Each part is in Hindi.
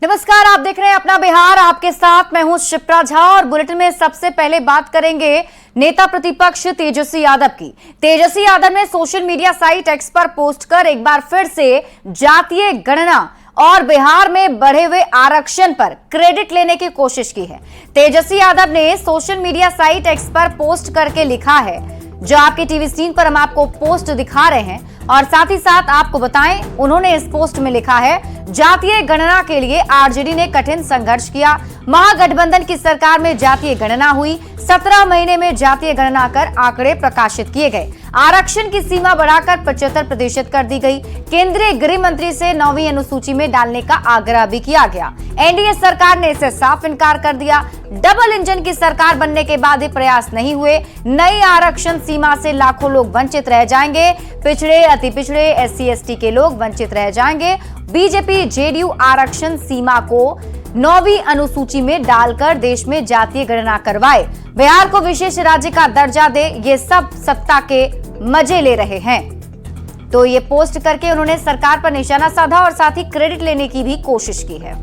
नमस्कार, आप देख रहे हैं अपना बिहार। आपके साथ मैं हूं शिप्रा झा और बुलेटिन में सबसे पहले बात करेंगे नेता प्रतिपक्ष तेजस्वी यादव की। तेजस्वी यादव ने सोशल मीडिया साइट एक्स पर पोस्ट कर एक बार फिर से जातीय गणना और बिहार में बढ़े हुए आरक्षण पर क्रेडिट लेने की कोशिश की है। तेजस्वी यादव ने सोशल मीडिया साइट एक्स पर पोस्ट करके लिखा है, जो आपके टीवी स्क्रीन पर हम आपको पोस्ट दिखा रहे हैं, और साथ ही साथ आपको बताएं, उन्होंने इस पोस्ट में लिखा है, जातीय गणना के लिए आरजेडी ने कठिन संघर्ष किया। महागठबंधन की सरकार में जातीय गणना हुई। 17 महीने में जातीय गणना कर आंकड़े प्रकाशित किए गए। आरक्षण की सीमा बढ़ाकर 75% कर दी गई। केंद्रीय गृह मंत्री से 9वीं अनुसूची में डालने का आग्रह भी किया गया। एनडीए सरकार ने इसे साफ इनकार कर दिया। डबल इंजन की सरकार बनने के बाद भी प्रयास नहीं हुए। नई आरक्षण सीमा से लाखों लोग वंचित रह जाएंगे। पिछड़े, अति पिछड़े, SC ST के लोग वंचित रह जाएंगे। बीजेपी जेडीयू आरक्षण सीमा को 9वीं अनुसूची में डालकर देश में जातीय गणना करवाए, बिहार को विशेष राज्य का दर्जा दे, ये सब सत्ता के मजे ले रहे हैं। तो ये पोस्ट करके उन्होंने सरकार पर निशाना साधा और साथ ही क्रेडिट लेने की भी कोशिश की है।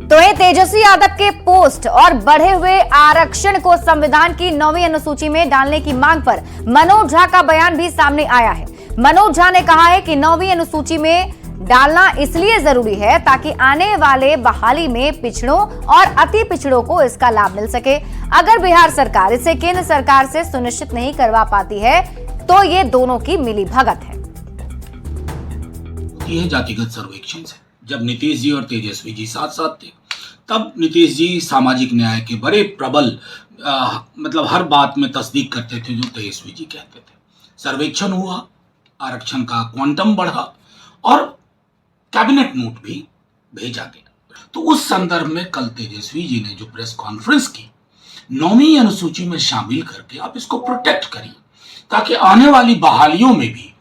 तो ये तेजस्वी यादव के पोस्ट और बढ़े हुए आरक्षण को संविधान की 9वीं अनुसूची में डालने की मांग पर मनोज झा का बयान भी सामने आया है। मनोज झा ने कहा है कि 9वीं अनुसूची में डालना इसलिए जरूरी है ताकि आने वाले बहाली में पिछड़ों और अति पिछड़ों को इसका लाभ मिल सके। अगर बिहार सरकार इसे केंद्र सरकार से सुनिश्चित नहीं करवा पाती है तो ये दोनों की मिलीभगत है। यह जातिगत सर्वेक्षण से जब नीतीश जी और तेजस्वी जी साथ साथ थे, तब नीतीश जी सामाजिक न्याय के बड़े प्रबल मतलब हर बात में तस्दीक करते थे जो तेजस्वी जी कहते थे। सर्वेक्षण हुआ, आरक्षण का क्वांटम बढ़ा और कैबिनेट नोट भी भेजा गया। तो उस संदर्भ में कल तेजस्वी जी ने जो प्रेस कॉन्फ्रेंस की, 9वीं अनुसूची में शामिल करके आप इसको प्रोटेक्ट करिए ताकि आने वाली बहालियों में भी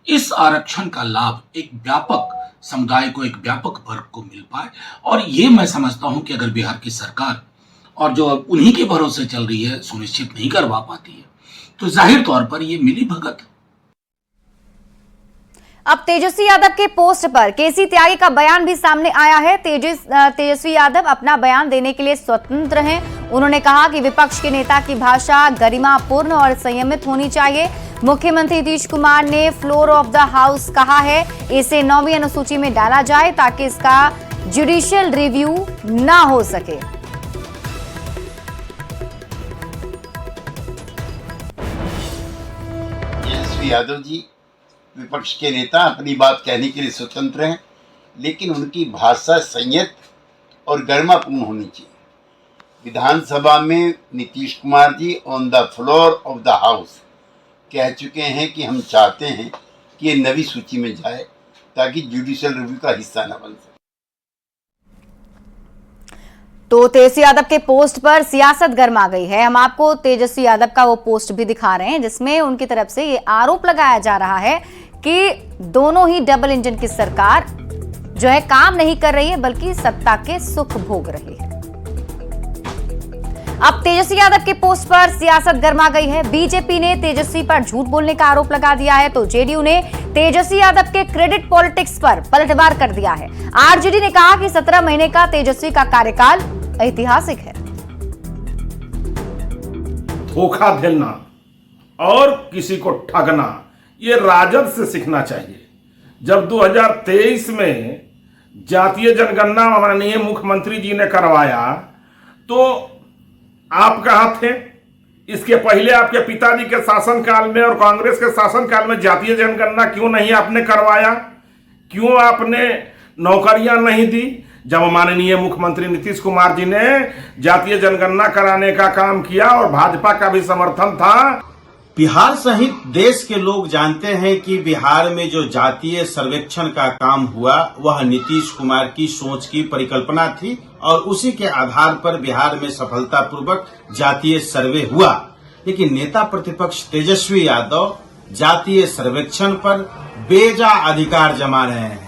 इस आरक्षण का लाभ एक व्यापक समुदाय को, एक व्यापक वर्ग को मिल पाए। और ये मैं समझता हूं कि अगर बिहार की सरकार और जो उन्हीं के भरोसे चल रही है सुनिश्चित नहीं करवा पाती है तो जाहिर तौर पर ये मिली भगत है। अब तेजस्वी यादव के पोस्ट पर केसी त्यागी का बयान भी सामने आया है। तेजस्वी यादव अपना बयान देने के लिए स्वतंत्र हैं। उन्होंने कहा कि विपक्ष के नेता की भाषा गरिमापूर्ण और संयमित होनी चाहिए। मुख्यमंत्री नीतीश कुमार ने फ्लोर ऑफ द हाउस कहा है, इसे 9वीं अनुसूची में डाला जाए ताकि इसका जुडिशियल रिव्यू ना हो सके। तेजस्वी यादव जी विपक्ष के नेता अपनी बात कहने के लिए स्वतंत्र हैं, लेकिन उनकी भाषा संयत और गरिमापूर्ण होनी चाहिए। विधानसभा में Nitish Kumar ji on the floor of the house कह चुके हैं कि हम चाहते हैं कि ये 9वीं सूची में जाए ताकि जुडिशियल रिव्यू का हिस्सा न बन सके। तो तेजस्वी यादव के पोस्ट पर सियासत गर्मा गई है। हम आपको तेजस्वी यादव का वो पोस्ट भी दिखा रहे हैं जिसमें उनकी तरफ से ये आरोप लगाया जा रहा है कि दोनों ही डबल इंजन की सरकार जो है काम नहीं कर रही है बल्कि सत्ता के सुख भोग रही है। अब तेजस्वी यादव के पोस्ट पर सियासत गर्मा गई है। बीजेपी ने तेजस्वी पर झूठ बोलने का आरोप लगा दिया है तो जेडीयू ने तेजस्वी यादव के क्रेडिट पॉलिटिक्स पर पलटवार कर दिया है। आरजेडी ने कहा कि 17 महीने का तेजस्वी का कार्यकाल ऐतिहासिक है। धोखा देना और किसी को ठगना ये राजद से सीखना चाहिए। जब 2023 में जातीय जनगणना माननीय मुख्यमंत्री जी ने करवाया तो आप कहां थे? इसके पहले आपके पिताजी के शासनकाल में और कांग्रेस के शासनकाल में जातीय जनगणना क्यों नहीं आपने करवाया? क्यों आपने नौकरियां नहीं दी? जब माननीय मुख्यमंत्री नीतीश कुमार जी ने जातीय जनगणना कराने का काम किया और भाजपा का भी समर्थन था। बिहार सहित देश के लोग जानते हैं कि बिहार में जो जातीय सर्वेक्षण का काम हुआ वह नीतीश कुमार की सोच की परिकल्पना थी और उसी के आधार पर बिहार में सफलतापूर्वक जातीय सर्वे हुआ। लेकिन नेता प्रतिपक्ष तेजस्वी यादव जातीय सर्वेक्षण पर बेजा अधिकार जमा रहे हैं।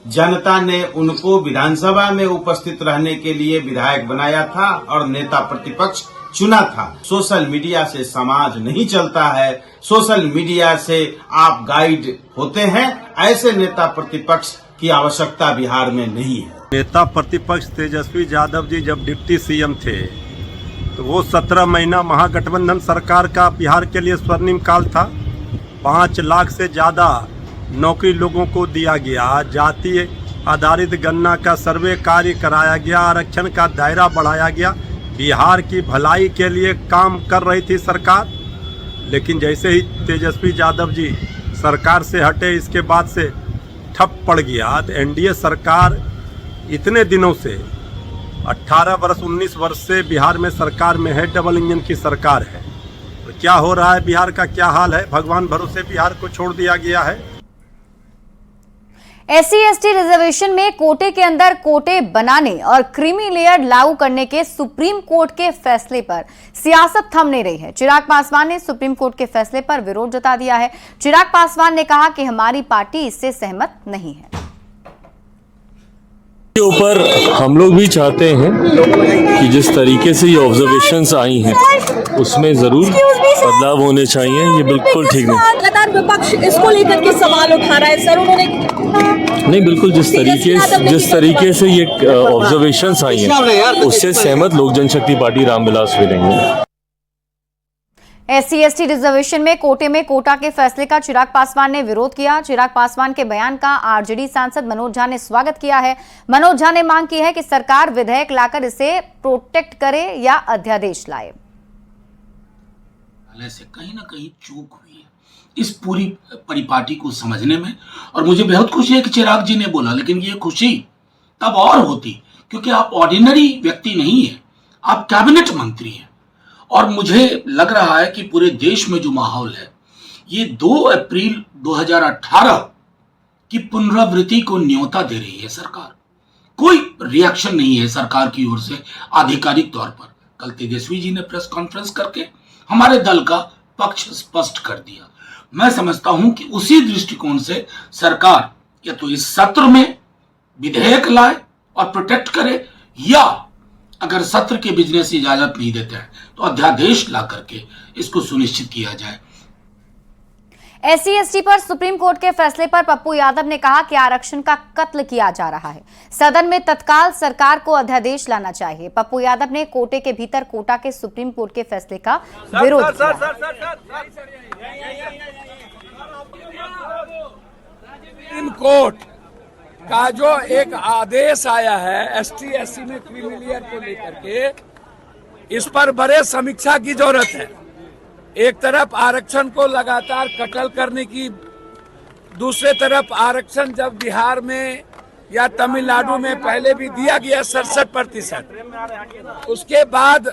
जनता ने उनको विधानसभा में उपस्थित रहने के लिए विधायक बनाया था और नेता प्रतिपक्ष चुना था। सोशल मीडिया से समाज नहीं चलता है, सोशल मीडिया से आप गाइड होते हैं। ऐसे नेता प्रतिपक्ष की आवश्यकता बिहार में नहीं है। नेता प्रतिपक्ष तेजस्वी यादव जी जब डिप्टी सीएम थे तो वो 17 महीना महागठबंधन सरकार का बिहार के लिए स्वर्णिम काल था। 5 लाख से ज़्यादा नौकरी लोगों को दिया गया, जातीय आधारित गणना का सर्वे कार्य कराया गया, आरक्षण का दायरा बढ़ाया गया, बिहार की भलाई के लिए काम कर रही थी सरकार। लेकिन जैसे ही तेजस्वी यादव जी सरकार से हटे, इसके बाद से ठप पड़ गया। तो एनडीए सरकार इतने दिनों से 18 वर्ष 19 वर्ष से बिहार में सरकार में है, डबल इंजन की सरकार है। तो क्या हो रहा है, बिहार का क्या हाल है, भगवान भरोसे बिहार को छोड़ दिया गया है। SC/ST रिजर्वेशन में कोटे के अंदर कोटे बनाने और क्रीमी लेयर लागू करने के सुप्रीम कोर्ट के फैसले पर सियासत थम नहीं रही है। चिराग पासवान ने सुप्रीम कोर्ट के फैसले पर विरोध जता दिया है। चिराग पासवान ने कहा कि हमारी पार्टी इससे सहमत नहीं है। के ऊपर हम लोग भी चाहते हैं कि जिस तरीके से ये ऑब्जर्वेशंस आई हैं उसमें जरूर बदलाव होने चाहिए। ये बिल्कुल ठीक नहीं। लगातार विपक्ष इसको लेकर के सवाल उठा रहा है सर। उन्होंने नहीं, बिल्कुल जिस तरीके से ये ऑब्जर्वेशंस आई हैं उससे सहमत लोक जनशक्ति पार्टी रामविलास भी नहीं है। SC/ST रिजर्वेशन में कोटे में कोटा के फैसले का चिराग पासवान ने विरोध किया। चिराग पासवान के बयान का आरजेडी सांसद मनोज झा ने स्वागत किया है। मनोज झा ने मांग की है कि सरकार विधेयक लाकर इसे प्रोटेक्ट करे या अध्यादेश लाए। से कहीं ना कहीं चूक हुई है इस पूरी परिपाटी को समझने में, और मुझे बेहद खुशी है कि चिराग जी ने बोला। लेकिन ये खुशी तब और होती क्योंकि आप ऑर्डिनरी व्यक्ति नहीं है, आप कैबिनेट मंत्री हैं। और मुझे लग रहा है कि पूरे देश में जो माहौल है, ये 2 अप्रैल 2018 की पुनरावृत्ति को न्योता दे रही है सरकार। कोई रिएक्शन नहीं है सरकार की ओर से आधिकारिक तौर पर। कल तेजस्वी जी ने प्रेस कॉन्फ्रेंस करके हमारे दल का पक्ष स्पष्ट कर दिया। मैं समझता हूं कि उसी दृष्टिकोण से सरकार या तो इस सत्र में विधेयक लाए और प्रोटेक्ट करे, या अगर सत्र के बिजनेस इजाजत नहीं देते हैं तो अध्यादेश ला करके इसको सुनिश्चित किया जाए। SC/ST पर सुप्रीम कोर्ट के फैसले पर पप्पू यादव ने कहा कि आरक्षण का कत्ल किया जा रहा है। सदन में तत्काल सरकार को अध्यादेश लाना चाहिए। पप्पू यादव ने कोटे के भीतर कोटा के सुप्रीम कोर्ट के फैसले का विरोध किया। सुप्रीम कोर्ट का जो एक आदेश आया है ST/SC में क्रीमी लेयर को लेकर के, इस पर बड़े समीक्षा की जरूरत है। एक तरफ आरक्षण को लगातार कत्ल करने की, दूसरे तरफ आरक्षण जब बिहार में या तमिलनाडु में पहले भी दिया गया 67%, उसके बाद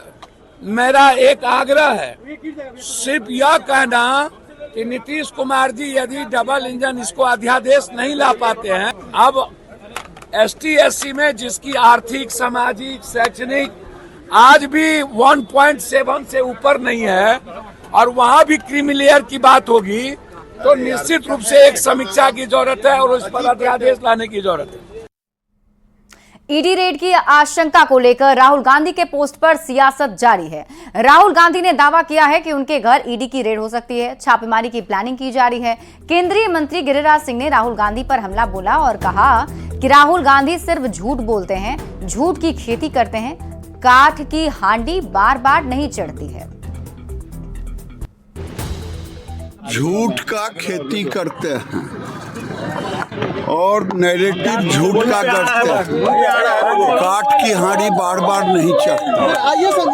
मेरा एक आग्रह है, सिर्फ यह कहना कि नीतीश कुमार जी यदि डबल इंजन इसको अध्यादेश नहीं ला पाते हैं, अब ST/SC में जिसकी आर्थिक, सामाजिक, शैक्षणिक आज भी 1.7 से ऊपर नहीं है और वहां भी क्रीमी लेयर की बात होगी, तो निश्चित रूप से एक समीक्षा की जरूरत है और उस पर अध्यादेश लाने की जरूरत है। ईडी रेड की आशंका को लेकर राहुल गांधी के पोस्ट पर सियासत जारी है। राहुल गांधी ने दावा किया है कि उनके घर ईडी की रेड हो सकती है। छापेमारी की प्लानिंग की जा रही है। केंद्रीय मंत्री गिरिराज सिंह ने राहुल गांधी पर हमला बोला और कहा कि राहुल गांधी सिर्फ झूठ बोलते हैं, झूठ की खेती करते हैं, काठ की हांडी बार बार नहीं चढ़ती है। झूठ का खेती करते हैं और नैरेटिव झूठ का करते हैं, काठ की हांडी बार बार नहीं चढ़ती।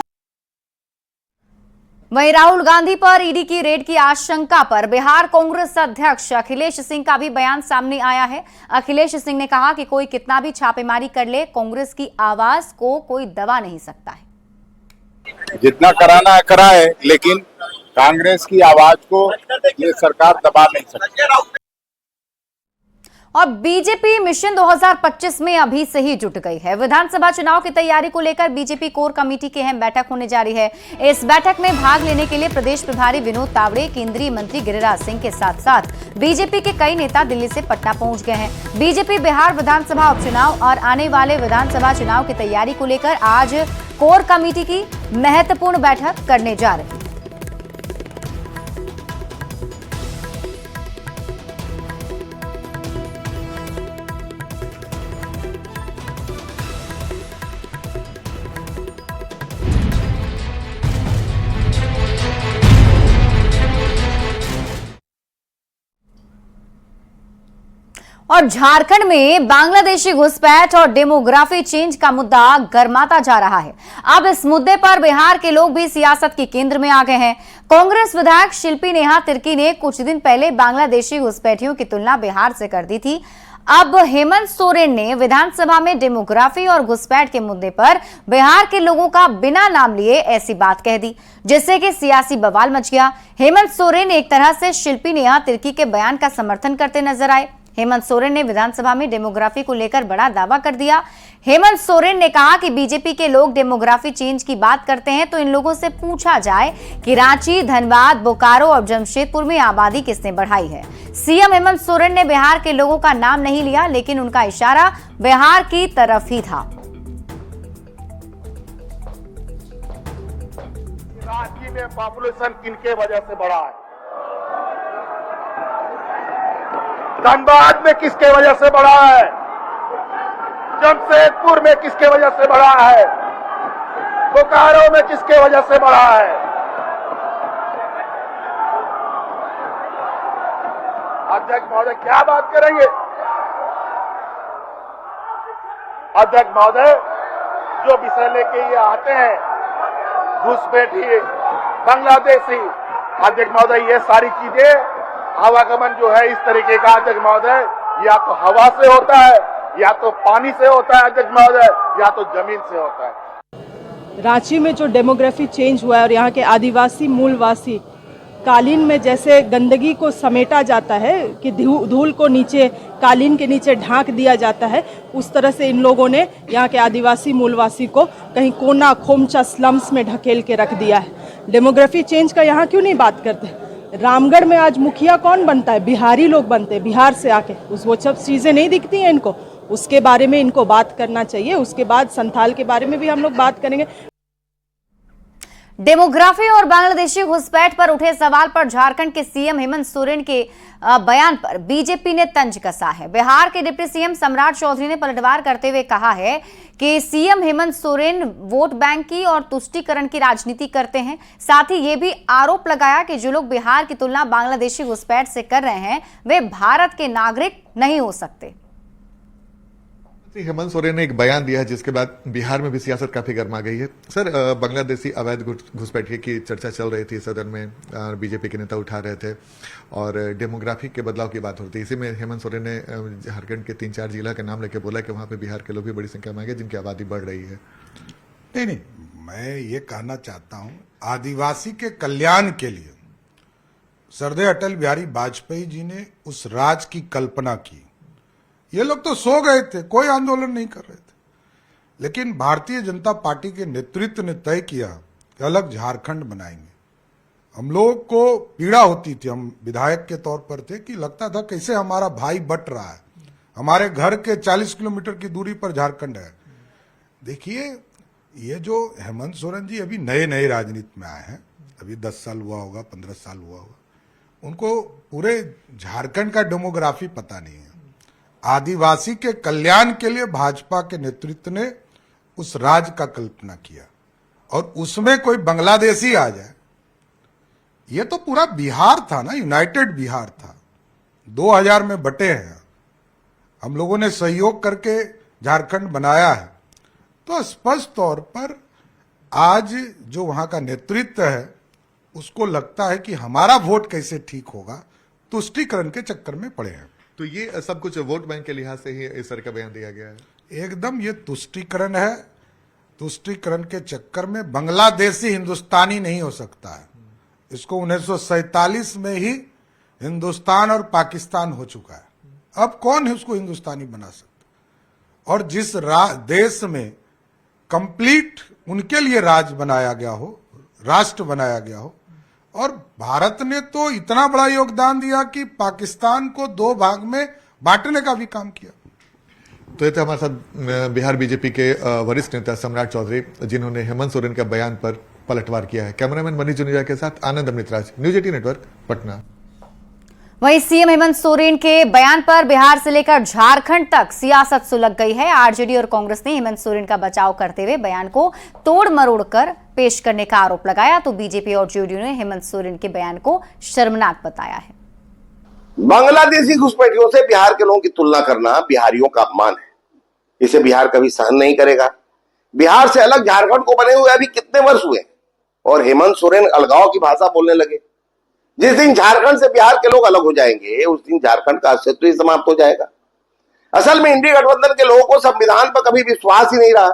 वहीं राहुल गांधी पर ईडी की रेड की आशंका पर बिहार कांग्रेस अध्यक्ष अखिलेश सिंह का भी बयान सामने आया है। अखिलेश सिंह ने कहा कि कोई कितना भी छापेमारी कर ले, कांग्रेस की आवाज को कोई दबा नहीं सकता है। जितना कराना है कराए, लेकिन कांग्रेस की आवाज को ये सरकार दबा नहीं सकती। और बीजेपी मिशन 2025 में अभी से ही जुट गई है। विधानसभा चुनाव की तैयारी को लेकर बीजेपी कोर कमेटी की अहम बैठक होने जा रही है। इस बैठक में भाग लेने के लिए प्रदेश प्रभारी विनोद तावड़े, केंद्रीय मंत्री गिरिराज सिंह के साथ साथ बीजेपी के कई नेता दिल्ली से पटना पहुंच गए हैं। बीजेपी बिहार विधानसभा उपचुनाव और आने वाले विधानसभा चुनाव की तैयारी को लेकर आज कोर कमेटी की महत्वपूर्ण बैठक करने जा रही है। और झारखंड में बांग्लादेशी घुसपैठ और डेमोग्राफी चेंज का मुद्दा गर्माता जा रहा है। अब इस मुद्दे पर बिहार के लोग भी सियासत के केंद्र में आ गए हैं। कांग्रेस विधायक शिल्पी नेहा तिर्की ने कुछ दिन पहले बांग्लादेशी घुसपैठियों की तुलना बिहार से कर दी थी। अब हेमंत सोरेन ने विधानसभा में डेमोग्राफी और घुसपैठ के मुद्दे पर बिहार के लोगों का बिना नाम लिए ऐसी बात कह दी, जिससे कि सियासी बवाल मच गया। हेमंत सोरेन एक तरह से शिल्पी नेहा तिर्की के बयान का समर्थन करते नजर आए। हेमंत सोरेन ने विधानसभा में डेमोग्राफी को लेकर बड़ा दावा कर दिया। हेमंत सोरेन ने कहा कि बीजेपी के लोग डेमोग्राफी चेंज की बात करते हैं तो इन लोगों से पूछा जाए कि रांची, धनबाद, बोकारो और जमशेदपुर में आबादी किसने बढ़ाई है। सीएम हेमंत सोरेन ने बिहार के लोगों का नाम नहीं लिया, लेकिन उनका इशारा बिहार की तरफ ही था। रांची में पॉपुलेशन किनके वजह से बढ़ा है? धनबाद में किसके वजह से बढ़ा है? जमशेदपुर में किसके वजह से बढ़ा है? बोकारो में किसके वजह से बढ़ा है? अध्यक्ष महोदय क्या बात करेंगे? अध्यक्ष महोदय जो विषय लेके ये आते हैं, घुसपैठी, बांग्लादेशी, अध्यक्ष महोदय ये सारी चीजें, आवागमन जो है इस तरीके का अध्यक्ष महोदय, या तो हवा से होता है, या तो पानी से होता है अध्यक्ष महोदय, या तो जमीन से होता है। रांची में जो डेमोग्राफी चेंज हुआ है और यहाँ के आदिवासी मूलवासी कालीन में जैसे गंदगी को समेटा जाता है कि धूल को नीचे कालीन के नीचे ढांक दिया जाता है, उस तरह से इन लोगों ने यहाँ के आदिवासी मूलवासी को कहीं कोना खोमचा स्लम्स में ढकेल के रख दिया है। डेमोग्राफी चेंज का यहाँ क्यों नहीं बात करते? रामगढ़ में आज मुखिया कौन बनता है? बिहारी लोग बनते हैं, बिहार से आके। वो सब चीज़ें नहीं दिखती हैं इनको, उसके बारे में इनको बात करना चाहिए। उसके बाद संथाल के बारे में भी हम लोग बात करेंगे। डेमोग्राफी और बांग्लादेशी घुसपैठ पर उठे सवाल पर झारखंड के सीएम हेमंत सोरेन के बयान पर बीजेपी ने तंज कसा है। बिहार के डिप्टी सीएम सम्राट चौधरी ने पलटवार करते हुए कहा है कि CM Hemant Soren vote bank की और तुष्टीकरण की राजनीति करते हैं। साथ ही ये भी आरोप लगाया कि जो लोग बिहार की तुलना बांग्लादेशी घुसपैठ से कर रहे हैं वे भारत के नागरिक नहीं हो सकते। हेमंत सोरेन ने एक बयान दिया है जिसके बाद बिहार में भी सियासत काफी गर्मा गई है। सर, बांग्लादेशी अवैध घुसपैठिए की चर्चा चल रही थी सदन में, बीजेपी के नेता उठा रहे थे और डेमोग्राफी के बदलाव की बात हो रही थी। इसी में हेमंत सोरेन ने झारखंड के 3-4 जिला के नाम लेके बोला कि वहां पे बिहार के लोग भी बड़ी संख्या में आ गए जिनकी आबादी बढ़ रही है। नहीं, मैं ये कहना चाहता हूं, आदिवासी के कल्याण के लिए सरदेय अटल बिहारी वाजपेयी जी ने उस राज की कल्पना की। ये लोग तो सो गए थे, कोई आंदोलन नहीं कर रहे थे, लेकिन भारतीय जनता पार्टी के नेतृत्व ने तय किया कि अलग झारखंड बनाएंगे। हम लोग को पीड़ा होती थी, हम विधायक के तौर पर थे, कि लगता था कैसे हमारा भाई बट रहा है। हमारे घर के 40 किलोमीटर की दूरी पर झारखंड है। देखिए, ये जो हेमंत सोरेन जी अभी नए राजनीति में आए हैं, अभी 10 साल हुआ होगा, 15 साल हुआ होगा, उनको पूरे झारखंड का डेमोग्राफी पता नहीं है। आदिवासी के कल्याण के लिए भाजपा के नेतृत्व ने उस राज का कल्पना किया और उसमें कोई बांग्लादेशी आ जाए, ये तो पूरा बिहार था ना, यूनाइटेड बिहार था। 2000 में बटे हैं, हम लोगों ने सहयोग करके झारखंड बनाया है। तो स्पष्ट तौर पर आज जो वहां का नेतृत्व है उसको लगता है कि हमारा वोट कैसे ठीक होगा, तुष्टीकरण के चक्कर में पड़े हैं। तो ये सब कुछ वोट बैंक के लिहाज से ही इस तरह का बयान दिया गया है। एकदम ये तुष्टीकरण है। तुष्टीकरण के चक्कर में बांग्लादेशी हिंदुस्तानी नहीं हो सकता है। इसको 1947 में ही हिंदुस्तान और पाकिस्तान हो चुका है। अब कौन है उसको हिंदुस्तानी बना सकता? और जिस देश में कंप्लीट उनके लिए राज बनाया गया हो, राष्ट्र बनाया गया हो, और भारत ने तो इतना बड़ा योगदान दिया कि पाकिस्तान को 2 भाग में बांटने का भी काम किया। तो ये थे हमारे साथ बिहार बीजेपी के वरिष्ठ नेता सम्राट चौधरी, जिन्होंने हेमंत सोरेन के बयान पर पलटवार किया है। कैमरामैन मनीष जुनेजा के साथ आनंद अमृतराज, न्यूज 18 नेटवर्क, पटना। वहीं सीएम हेमंत सोरेन के बयान पर बिहार से लेकर झारखंड तक सियासत सुलग गई है। आरजेडी और कांग्रेस ने हेमंत सोरेन का बचाव करते हुए बयान को तोड़ मरोड़ कर पेश करने का आरोप लगाया, तो बीजेपी और जेडीयू ने हेमंत सोरेन के बयान को शर्मनाक बताया है। बांग्लादेशी घुसपैठियों से बिहार के लोगों की तुलना करना बिहारियों का अपमान है। इसे बिहार कभी सहन नहीं करेगा। बिहार से अलग झारखंड को बने हुए अभी कितने वर्ष हुए और हेमंत सोरेन अलगाव की भाषा बोलने लगे। जिस दिन झारखंड से बिहार के लोग अलग हो जाएंगे उस दिन झारखंड का अस्तित्व ही समाप्त हो जाएगा। असल में इंडी गठबंधन के लोगों को संविधान पर कभी विश्वास ही नहीं रहा।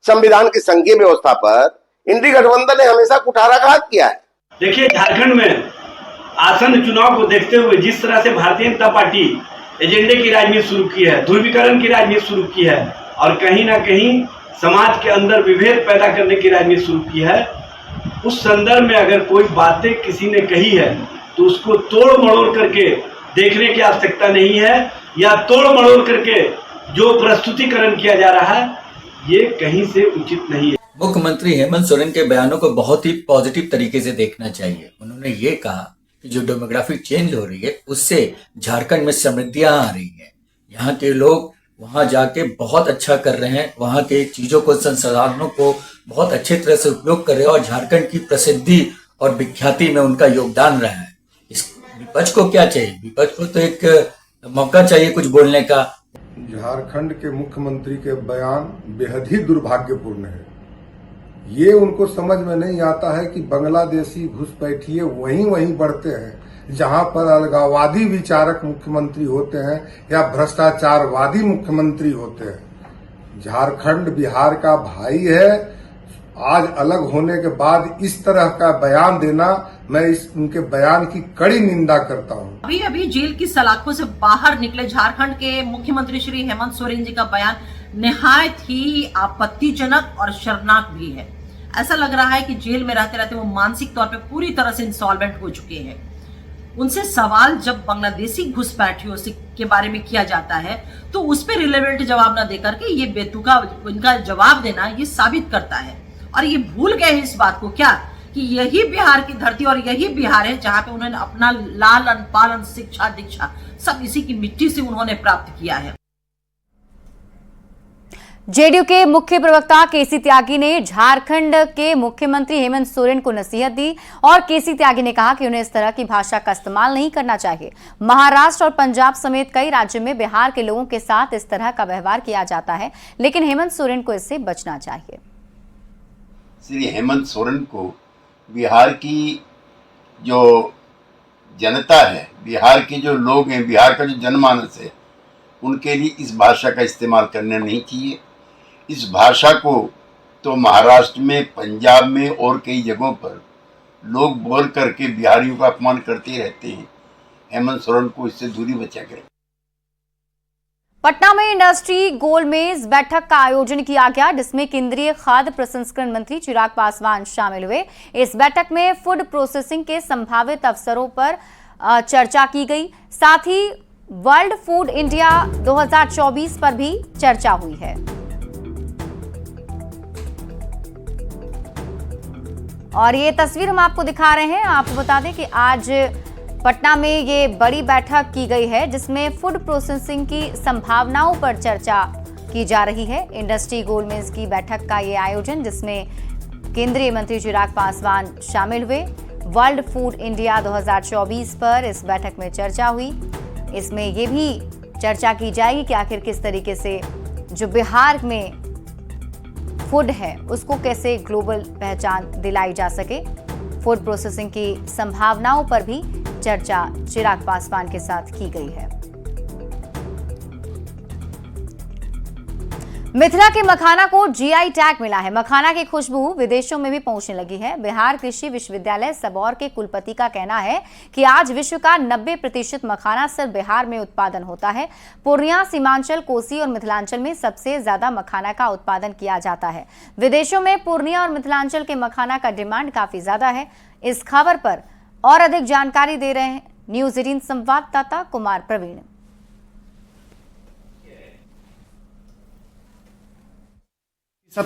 संविधान की संघीय व्यवस्था पर इंडी गठबंधन ने हमेशा कुठाराघात किया है। देखिए, झारखंड में आसन्न चुनाव को देखते हुए जिस तरह से भारतीय जनता पार्टी एजेंडे की राजनीति शुरू की है, ध्रुवीकरण की राजनीति शुरू की है और कहीं ना कहीं समाज के अंदर विभेद पैदा करने की राजनीति शुरू की है, उस संदर्भ में अगर कोई बातें किसी ने कही है तो उसको तोड़ मड़ोड़ करके देखने की आवश्यकता नहीं है, या तोड़ मड़ोड़ करके जो प्रस्तुतिकरण किया जा रहा है ये कहीं से उचित नहीं है। मुख्यमंत्री हेमंत सोरेन के बयानों को बहुत ही पॉजिटिव तरीके से देखना चाहिए। उन्होंने ये कहा कि जो डेमोग्राफिक चेंज हो रही है उससे झारखंड में समृद्धियां आ रही हैं। यहाँ के लोग वहाँ जाके बहुत अच्छा कर रहे हैं, वहाँ के चीजों को, संसाधनों को बहुत अच्छे तरह से उपयोग कर रहे हैं और झारखंड की प्रसिद्धि और विख्याति में उनका योगदान रहा है। इस विपक्ष को क्या चाहिए? विपक्ष को तो एक मौका चाहिए कुछ बोलने का। झारखंड के मुख्यमंत्री के बयान बेहद ही दुर्भाग्यपूर्ण है। ये उनको समझ में नहीं आता है कि बांग्लादेशी घुसपैठिए वहीं बढ़ते हैं जहां पर अलगाववादी विचारक मुख्यमंत्री होते हैं या भ्रष्टाचारवादी मुख्यमंत्री होते हैं। झारखंड बिहार का भाई है। आज अलग होने के बाद इस तरह का बयान देना, मैं उनके बयान की कड़ी निंदा करता हूं। अभी जेल की सलाखों से बाहर निकले झारखंड के मुख्यमंत्री श्री हेमंत सोरेन जी का बयान निहायत ही आपत्तिजनक और शर्मनाक भी है। ऐसा लग रहा है कि जेल में रहते रहते वो मानसिक तौर पे पूरी तरह से इंसॉल्वेंट हो चुके हैं। उनसे सवाल जब बांग्लादेशी घुसपैठियों से के बारे में किया जाता है तो उस पर रिलेवेंट जवाब ना देकर के ये बेतुका उनका जवाब देना ये साबित करता है। और ये भूल गए इस बात को क्या कि यही बिहार की धरती और यही बिहार है जहां पे उन्होंने अपना लालन पालन, शिक्षा, दीक्षा सब इसी की मिट्टी से उन्होंने प्राप्त किया है। जेडीयू के मुख्य प्रवक्ता केसी त्यागी ने झारखंड के मुख्यमंत्री हेमंत सोरेन को नसीहत दी और केसी त्यागी ने कहा कि उन्हें इस तरह की भाषा का इस्तेमाल नहीं करना चाहिए। महाराष्ट्र और पंजाब समेत कई राज्यों में बिहार के लोगों के साथ इस तरह का व्यवहार किया जाता है, लेकिन हेमंत सोरेन को इससे बचना चाहिए। श्री हेमंत सोरेन को बिहार की जो जनता है, बिहार के जो लोग हैं, बिहार का जो जनमानस है, उनके लिए इस भाषा का इस्तेमाल करना नहीं चाहिए। इस भाषा को तो महाराष्ट्र में, पंजाब में और कई जगहों पर लोग बोल करके बिहारियों का अपमान करते रहते हैं। हेमंत सोरेन को इससे दूरी बचा करें। पटना में इंडस्ट्री गोलमेज बैठक का आयोजन किया गया, जिसमें केंद्रीय खाद्य प्रसंस्करण मंत्री चिराग पासवान शामिल हुए। इस बैठक में फूड प्रोसेसिंग के संभावित अवसरों पर चर्चा की गई। साथ ही वर्ल्ड फूड इंडिया 2024 पर भी चर्चा हुई है। और ये तस्वीर हम आपको दिखा रहे हैं। आपको बता दें कि आज पटना में ये बड़ी बैठक की गई है, जिसमें फूड प्रोसेसिंग की संभावनाओं पर चर्चा की जा रही है। इंडस्ट्री गोलमेज की बैठक का ये आयोजन, जिसमें केंद्रीय मंत्री चिराग पासवान शामिल हुए। वर्ल्ड फूड इंडिया 2024 पर इस बैठक में चर्चा हुई। इसमें ये भी चर्चा की जाएगी कि आखिर किस तरीके से जो बिहार में फूड है उसको कैसे ग्लोबल पहचान दिलाई जा सके। फूड प्रोसेसिंग की संभावनाओं पर भी चर्चा चिराग पासवान के साथ की गई है। मिथिला के मखाना को जीआई टैग मिला है। मखाना की खुशबू विदेशों में भी पहुंचने लगी है। बिहार कृषि विश्वविद्यालय सबौर के कुलपति का कहना है कि आज विश्व का 90% मखाना सिर्फ बिहार में उत्पादन होता है। पूर्णिया, सीमांचल, कोसी और मिथिलांचल में सबसे ज्यादा मखाना का उत्पादन किया जाता है। विदेशों में पूर्णिया और मिथिलांचल के मखाना का डिमांड काफी ज्यादा है। इस खबर पर और अधिक जानकारी दे रहे हैं न्यूज 18 संवाददाता कुमार प्रवीण।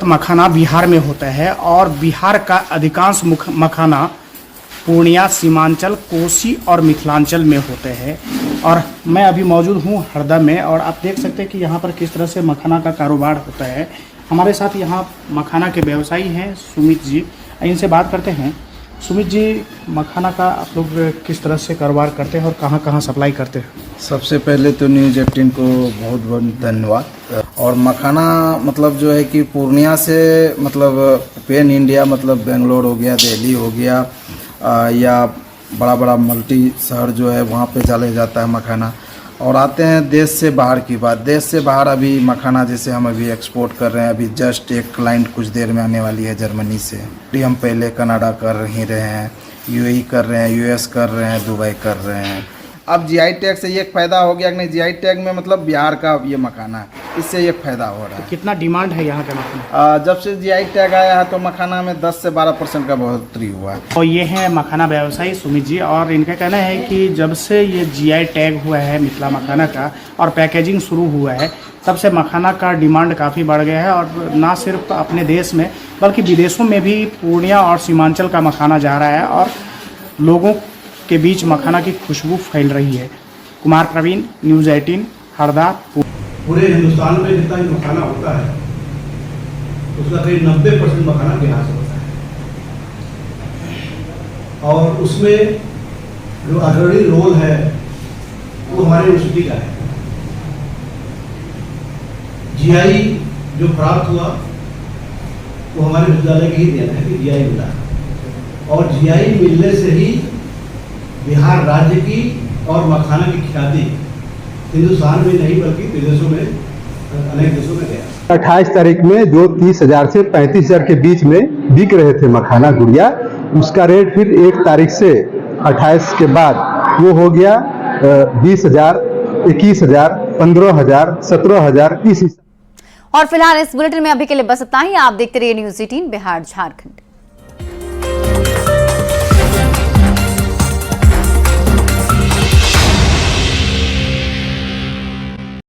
मखाना बिहार में होता है और बिहार का अधिकांश मखाना पूर्णिया, सीमांचल, कोसी और मिथिलांचल में होते हैं। और मैं अभी मौजूद हूँ हरदा में और आप देख सकते हैं कि यहाँ पर किस तरह से मखाना का कारोबार होता है। हमारे साथ यहाँ मखाना के व्यवसायी हैं सुमित जी, इनसे बात करते हैं। सुमित जी, मखाना का आप लोग किस तरह से कारोबार करते हैं और कहाँ कहाँ सप्लाई करते हैं? सबसे पहले तो न्यूज़ 18 को बहुत बहुत धन्यवाद। और मखाना मतलब जो है कि पूर्णिया से मतलब पैन इंडिया मतलब बेंगलोर हो गया, दिल्ली हो गया या बड़ा बड़ा मल्टी शहर जो है वहाँ पे चले जाता है मखाना। और आते हैं देश से बाहर की बात, देश से बाहर अभी मखाना जैसे हम अभी एक्सपोर्ट कर रहे हैं, अभी जस्ट एक क्लाइंट कुछ देर में आने वाली है जर्मनी से। हम पहले कनाडा कर ही रहे हैं, यूएई कर रहे हैं, यूएस कर रहे हैं, दुबई कर रहे हैं। अब जीआई टैग से ये एक फ़ायदा हो गया कि नहीं, जीआई टैग में मतलब बिहार का ये मखाना है, इससे एक फ़ायदा हो रहा है। तो कितना डिमांड है यहाँ का मखाना? जब से जीआई टैग आया है तो मखाना में 10 से 12% का बढ़ोतरी हुआ है। और ये है मखाना व्यवसायी सुमित जी, और इनका कहना है कि जब से ये जीआई टैग हुआ है मिथिला मखाना का और पैकेजिंग शुरू हुआ है, तब से मखाना का डिमांड काफ़ी बढ़ गया है। और ना सिर्फ अपने देश में बल्कि विदेशों में भी पूर्णिया और सीमांचल का मखाना जा रहा है और लोगों के बीच मखाना की खुशबू फैल रही है। कुमार प्रवीण, न्यूज़ 18, हरदा। पूरे हिंदुस्तान में जितना भी मखाना होता है उसका करीब 90% मखाना बिहार से होता है और उसमें जो अग्रणी रोल है वो हमारे यूनिवर्सिटी का है। जीआई जो प्राप्त हुआ वो हमारे विश्वविद्यालय की ही देन है कि जीआई मिला, और जीआई मिलने से ही बिहार राज्य की और मखाना की ख्याति हिंदुस्तान में नहीं बल्कि विदेशों में, अनेक देशों में गया। 28 तारीख में जो 30,000 से 35,000 के बीच में बिक रहे थे मखाना गुड़िया, उसका रेट फिर 1 तारीख से 28 के बाद वो हो गया 20,000, 21,000, 15,000, 17,000 इस। और फिलहाल इस बुलेटिन में अभी के लिए बस इतना ही। आप देखते रहिए न्यूज़ 18 बिहार झारखंड।